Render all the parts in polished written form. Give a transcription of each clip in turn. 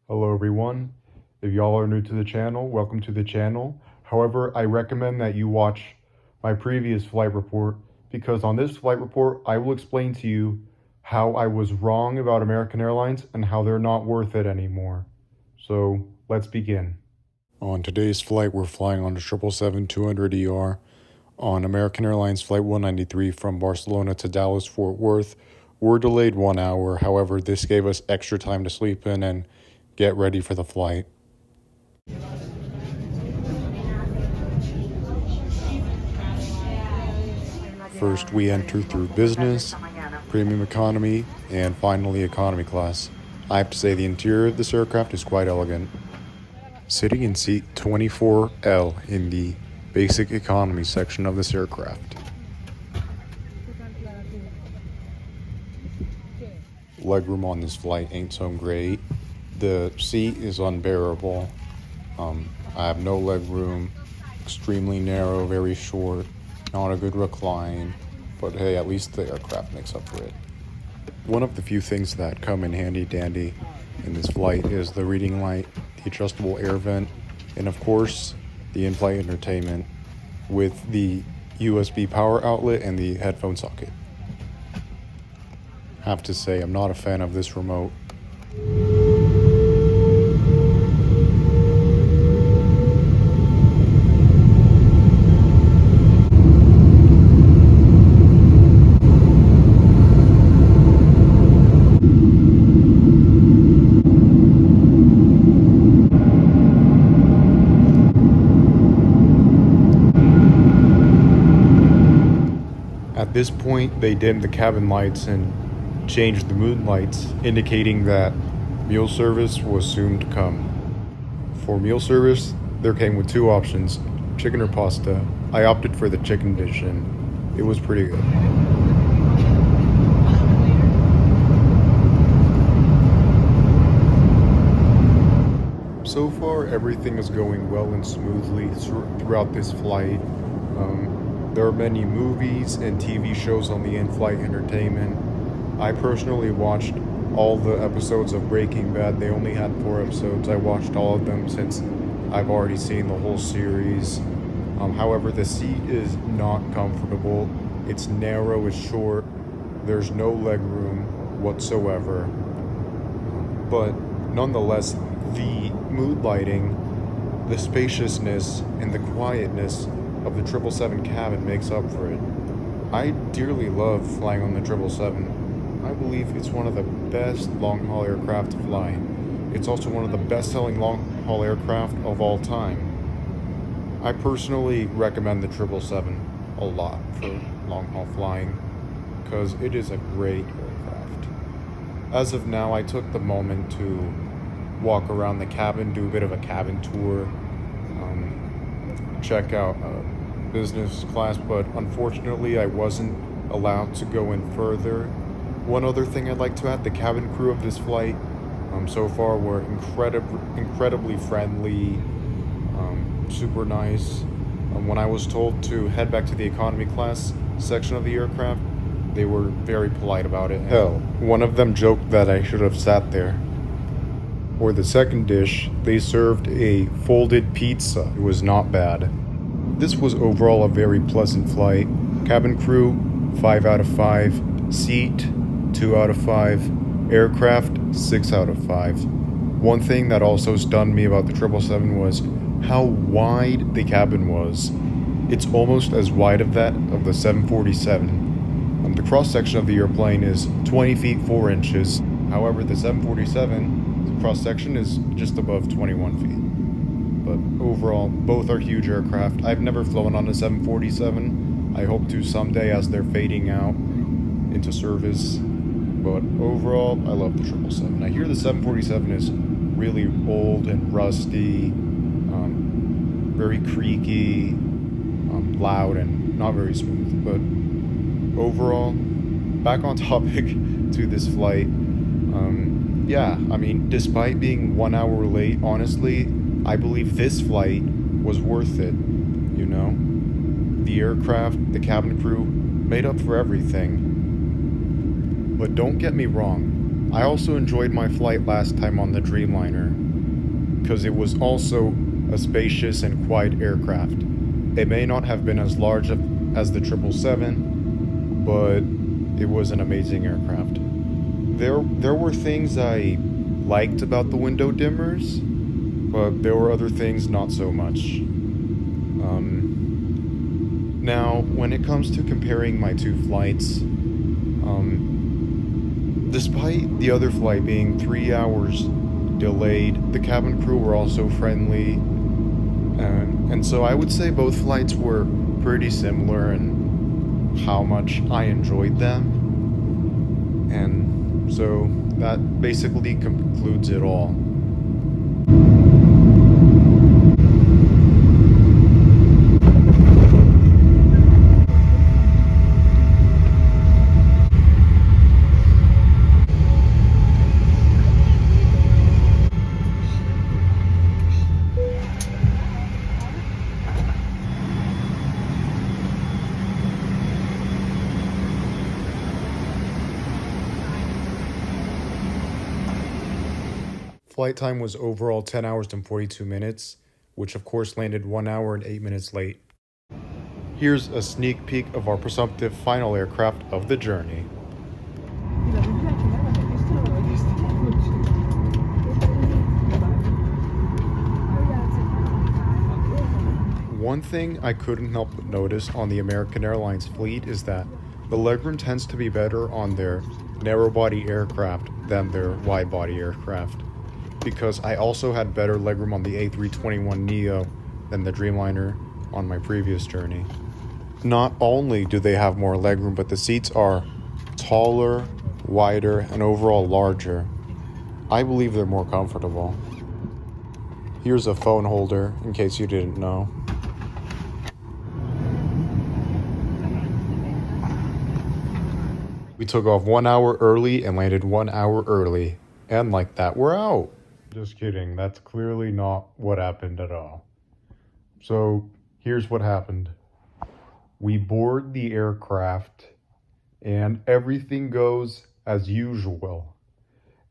Hello everyone. If y'all are new to the channel, welcome to the channel. However, I recommend that you watch my previous flight report because on this flight report, I will explain to you how I was wrong about American Airlines and how they're not worth it anymore. So let's begin. On today's flight, we're flying on the 777-200ER on American Airlines Flight 193 from Barcelona to Dallas Fort Worth. We're delayed 1 hour. However, this gave us extra time to sleep in and get ready for the flight. First, we enter through business, premium economy, and finally economy class. I have to say the interior of this aircraft is quite elegant. Sitting in seat 24L in the basic economy section of this aircraft. Legroom on this flight ain't so great. The seat is unbearable. I have no leg room, extremely narrow, very short, not a good recline, but hey, at least the aircraft makes up for it. One of the few things that come in handy dandy in this flight is the reading light, the adjustable air vent, and of course, the in-flight entertainment with the USB power outlet and the headphone socket. I have to say, I'm not a fan of this remote. At this point, they dimmed the cabin lights and changed the mood lights, indicating that meal service was soon to come. For meal service, there came with two options, chicken or pasta. I opted for the chicken dish and it was pretty good. So far, everything is going well and smoothly throughout this flight. There are many movies and TV shows on the in-flight entertainment. I personally watched all the episodes of Breaking Bad. They only had 4 episodes. I watched all of them since I've already seen the whole series. However, the seat is not comfortable. It's narrow, it's short. There's no leg room whatsoever. But nonetheless, the mood lighting, the spaciousness, and the quietness of the 777 cabin makes up for it. I dearly love flying on the 777. I believe it's one of the best long-haul aircraft to fly. It's also one of the best-selling long-haul aircraft of all time. I personally recommend the 777 a lot for long-haul flying because it is a great aircraft. As of now, I took the moment to walk around the cabin, do a bit of a cabin tour, check out business class, but unfortunately I wasn't allowed to go in further. One other thing I'd like to add, the cabin crew of this flight so far were incredibly friendly, super nice. When I was told to head back to the economy class section of the aircraft, they were very polite about it. Hell, one of them joked that I should have sat there. For the second dish, they served a folded pizza. It was not bad. This was overall a very pleasant flight. Cabin crew, 5 out of 5. Seat, 2 out of 5. Aircraft, 6 out of 5. One thing that also stunned me about the 777 was how wide the cabin was. It's almost as wide of that of the 747. The cross-section of the airplane is 20 feet 4 inches. However, the 747 cross-section is just above 21 feet. But overall, both are huge aircraft. I've never flown on a 747. I hope to someday as they're fading out into service. But overall, I love the 777. I hear the 747 is really old and rusty, very creaky, loud, and not very smooth. But overall, back on topic to this flight. Yeah, I mean, despite being 1 hour late, honestly, I believe this flight was worth it, you know? The aircraft, the cabin crew, made up for everything. But don't get me wrong, I also enjoyed my flight last time on the Dreamliner because it was also a spacious and quiet aircraft. It may not have been as large as the 777, but it was an amazing aircraft. There were things I liked about the window dimmers, but there were other things not so much. Now, when it comes to comparing my two flights, despite the other flight being 3 hours delayed, the cabin crew were also friendly, and so I would say both flights were pretty similar in how much I enjoyed them, and so that basically concludes it all. Flight time was overall 10 hours and 42 minutes, which of course landed 1 hour and 8 minutes late. Here's a sneak peek of our presumptive final aircraft of the journey. One thing I couldn't help but notice on the American Airlines fleet is that the legroom tends to be better on their narrow-body aircraft than their wide-body aircraft, because I also had better legroom on the A321neo than the Dreamliner on my previous journey. Not only do they have more legroom, but the seats are taller, wider, and overall larger. I believe they're more comfortable. Here's a phone holder, in case you didn't know. We took off 1 hour early and landed 1 hour early. And like that, we're out. Just kidding, that's clearly not what happened at all. So, here's what happened. We board the aircraft, and everything goes as usual,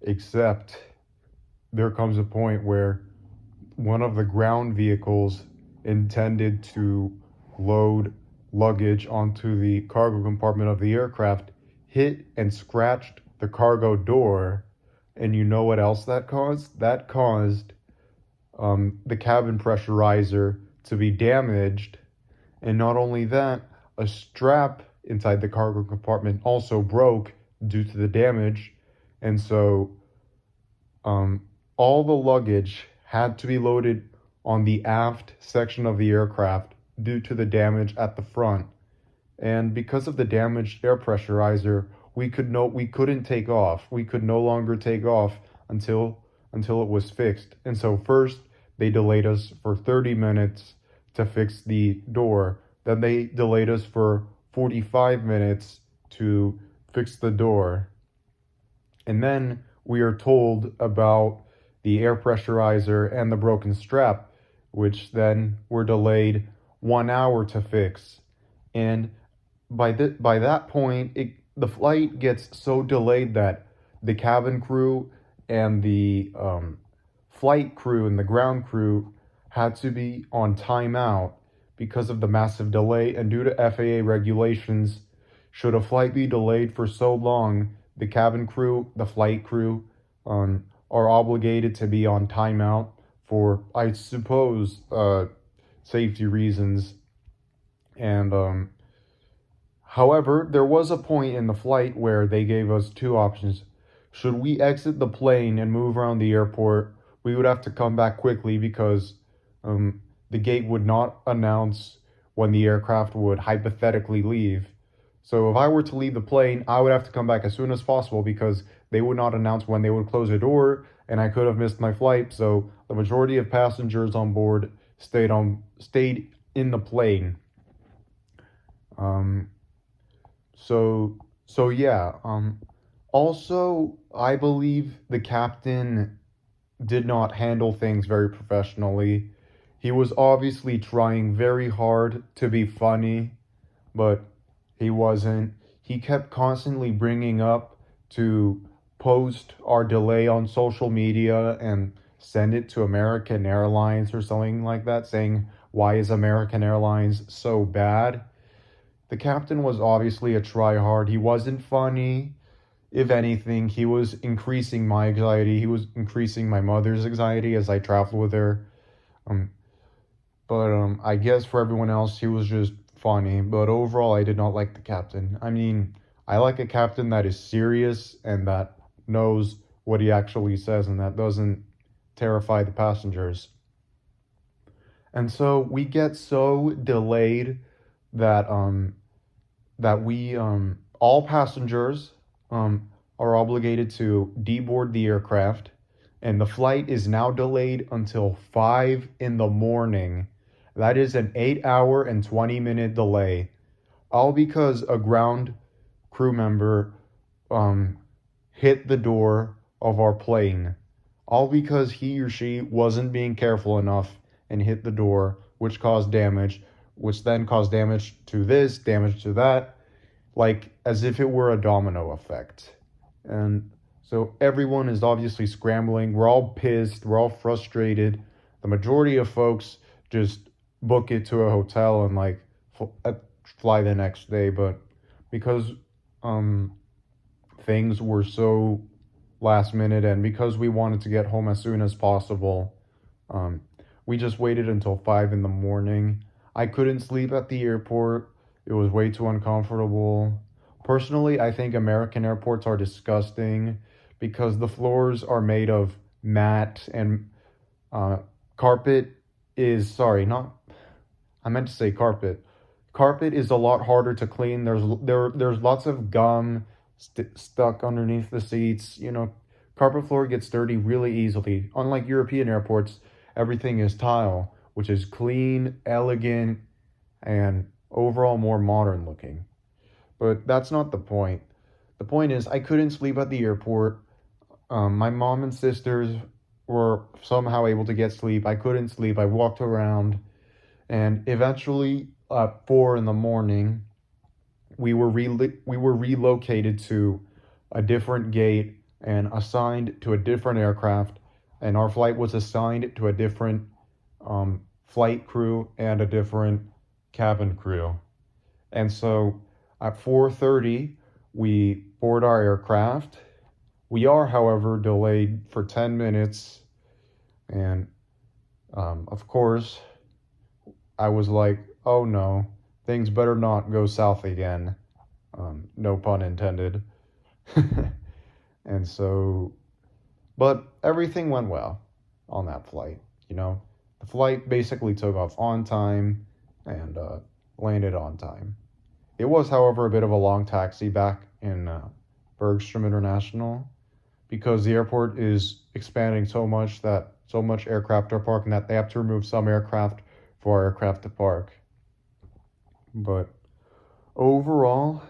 except there comes a point where one of the ground vehicles intended to load luggage onto the cargo compartment of the aircraft hit and scratched the cargo door. And you know what else that caused? That caused the cabin pressurizer to be damaged. And not only that, a strap inside the cargo compartment also broke due to the damage. And so all the luggage had to be loaded on the aft section of the aircraft due to the damage at the front. And because of the damaged air pressurizer, we couldn't take off. We could no longer take off until it was fixed. And so first they delayed us for 30 minutes to fix the door. Then they delayed us for 45 minutes to fix the door. And then we are told about the air pressurizer and the broken strap, which then were delayed 1 hour to fix. And by that point, the flight gets so delayed that the cabin crew and the flight crew and the ground crew had to be on timeout because of the massive delay. And due to FAA regulations, should a flight be delayed for so long, the cabin crew, the flight crew, are obligated to be on timeout for, I suppose, safety reasons. And however, there was a point in the flight where they gave us two options. Should we exit the plane and move around the airport, we would have to come back quickly because the gate would not announce when the aircraft would hypothetically leave. So if I were to leave the plane, I would have to come back as soon as possible because they would not announce when they would close the door, and I could have missed my flight. So the majority of passengers on board stayed in the plane. So yeah. Also, I believe the captain did not handle things very professionally. He was obviously trying very hard to be funny, but he wasn't. He kept constantly bringing up to post our delay on social media and send it to American Airlines or something like that, saying, why is American Airlines so bad? The captain was obviously a tryhard. He wasn't funny. If anything, he was increasing my anxiety. He was increasing my mother's anxiety as I traveled with her. But I guess for everyone else, he was just funny. But overall, I did not like the captain. I mean, I like a captain that is serious and that knows what he actually says and that doesn't terrify the passengers. And so we get so delayed that we all passengers are obligated to deboard the aircraft, and the flight is now delayed until 5 in the morning. That is an 8-hour and 20-minute delay, all because a ground crew member hit the door of our plane, all because he or she wasn't being careful enough and hit the door, which caused damage, which then caused damage to this, damage to that, like as if it were a domino effect. And so everyone is obviously scrambling. We're all pissed. We're all frustrated. The majority of folks just book it to a hotel and like fly the next day. But because things were so last minute and because we wanted to get home as soon as possible, we just waited until 5 in the morning. I couldn't sleep at the airport. It was way too uncomfortable. Personally, I think American airports are disgusting because the floors are made of mat and carpet is, I meant to say carpet. Carpet is a lot harder to clean. There's lots of gum stuck underneath the seats. You know, carpet floor gets dirty really easily. Unlike European airports, everything is tile, which is clean, elegant, and overall more modern looking. But that's not the point. The point is I couldn't sleep at the airport. My mom and sisters were somehow able to get sleep. I couldn't sleep. I walked around, and eventually at 4 in the morning, we were relocated to a different gate and assigned to a different aircraft, and our flight was assigned to a different flight crew and a different cabin crew. And so at 4:30, we board our aircraft. We are, however, delayed for 10 minutes. And of course, I was like, oh no, things better not go south again. No pun intended. And so, but everything went well on that flight. You know, the flight basically took off on time and landed on time. It was, however, a bit of a long taxi back in Bergstrom International because the airport is expanding so much that so much aircraft are parking that they have to remove some aircraft for our aircraft to park. But overall,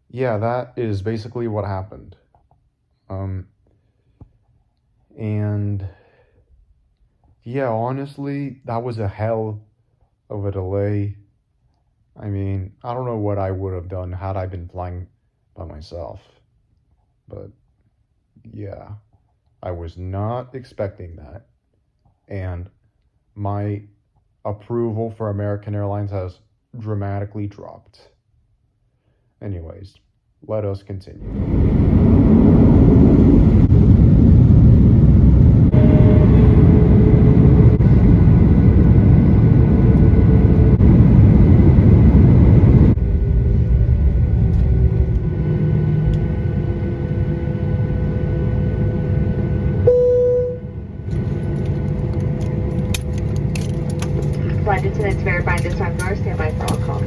yeah, that is basically what happened. And yeah, honestly, that was a hell of a delay. I mean, I don't know what I would have done had I been flying by myself. But yeah, I was not expecting that. And my approval for American Airlines has dramatically dropped. Anyways, let us continue. Flight attendants verifying this time door. Stand by for all calls.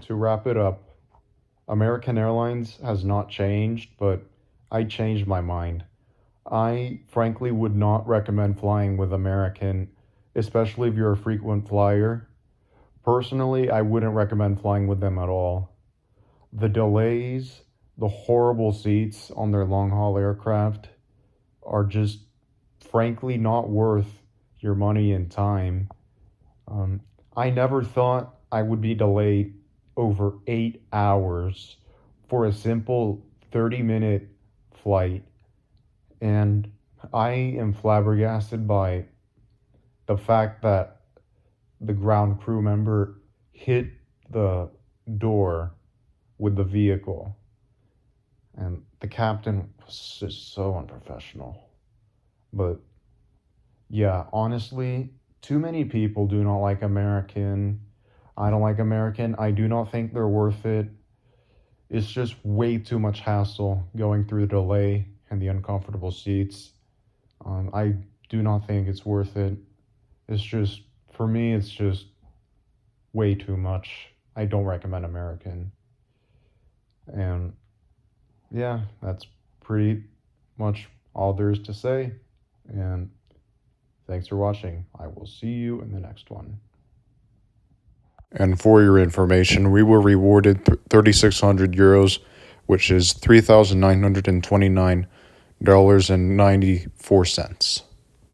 To wrap it up, American Airlines has not changed, but I changed my mind. I frankly would not recommend flying with American, especially if you're a frequent flyer. Personally, I wouldn't recommend flying with them at all. The delays, the horrible seats on their long-haul aircraft are just frankly not worth your money and time. I never thought I would be delayed over 8 hours for a simple 30-minute flight, and I am flabbergasted by the fact that the ground crew member hit the door with the vehicle, and the captain was just so unprofessional. But yeah, honestly, too many people do not like American. I don't like American. I do not think they're worth it. It's just way too much hassle going through the delay and the uncomfortable seats. I do not think it's worth it. It's just, for me, it's just way too much. I don't recommend American. And yeah, that's pretty much all there is to say. And thanks for watching. I will see you in the next one. And for your information, we were rewarded 3,600 euros, which is $3,929.94.